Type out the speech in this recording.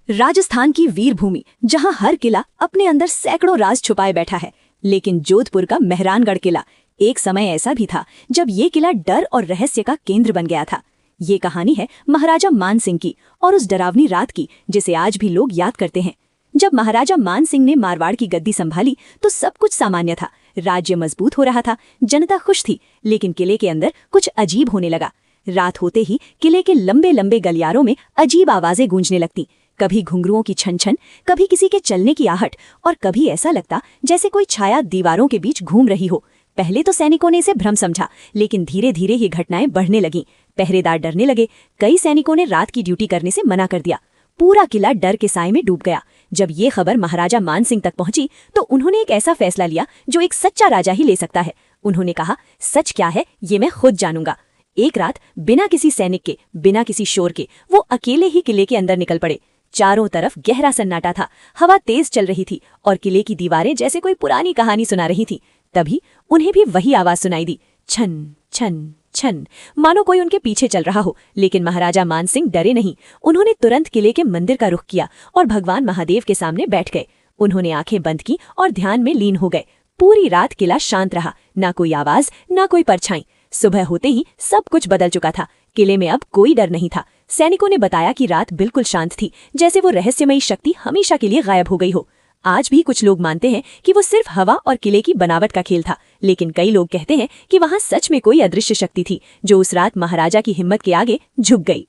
राजस्थान की वीर भूमि, जहां हर किला अपने अंदर सैकड़ों राज छुपाए बैठा है। लेकिन जोधपुर का मेहरानगढ़ किला, एक समय ऐसा भी था जब ये किला डर और रहस्य का केंद्र बन गया था। ये कहानी है महाराजा मान सिंह की और उस डरावनी रात की जिसे आज भी लोग याद करते हैं। जब महाराजा मान सिंह ने मारवाड़ की गद्दी संभाली तो सब कुछ सामान्य था। राज्य मजबूत हो रहा था, जनता खुश थी, लेकिन किले के अंदर कुछ अजीब होने लगा। रात होते ही किले के लंबे लंबे गलियारों में अजीब आवाजें गूंजने लगती। कभी घुंघरुओं की छन छन, कभी किसी के चलने की आहट, और कभी ऐसा लगता जैसे कोई छाया दीवारों के बीच घूम रही हो। पहले तो सैनिकों ने इसे भ्रम समझा, लेकिन धीरे धीरे ये घटनाएं बढ़ने लगीं। पहरेदार डरने लगे, कई सैनिकों ने रात की ड्यूटी करने से मना कर दिया। पूरा किला डर के साए में डूब गया। जब ये खबर महाराजा मान सिंह तक पहुंची तो उन्होंने एक ऐसा फैसला लिया जो एक सच्चा राजा ही ले सकता है। उन्होंने कहा, सच क्या है ये मैं खुद जानूंगा। एक रात बिना किसी सैनिक के, बिना किसी शोर के, वो अकेले ही किले के अंदर निकल पड़े। चारों तरफ गहरा सन्नाटा था, हवा तेज चल रही थी और किले की दीवारें जैसे कोई पुरानी कहानी सुना रही थी। तभी उन्हें भी वही आवाज सुनाई दी, छन छन छन, मानो कोई उनके पीछे चल रहा हो। लेकिन महाराजा मान सिंह डरे नहीं। उन्होंने तुरंत किले के मंदिर का रुख किया और भगवान महादेव के सामने बैठ गए। उन्होंने आंखें बंद की और ध्यान में लीन हो गए। पूरी रात किला शांत रहा, ना कोई आवाज, ना कोई परछाई। सुबह होते ही सब कुछ बदल चुका था। किले में अब कोई डर नहीं था। सैनिकों ने बताया कि रात बिल्कुल शांत थी, जैसे वो रहस्यमयी शक्ति हमेशा के लिए गायब हो गई हो। आज भी कुछ लोग मानते हैं कि वो सिर्फ हवा और किले की बनावट का खेल था, लेकिन कई लोग कहते हैं कि वहां सच में कोई अदृश्य शक्ति थी जो उस रात महाराजा की हिम्मत के आगे झुक गई।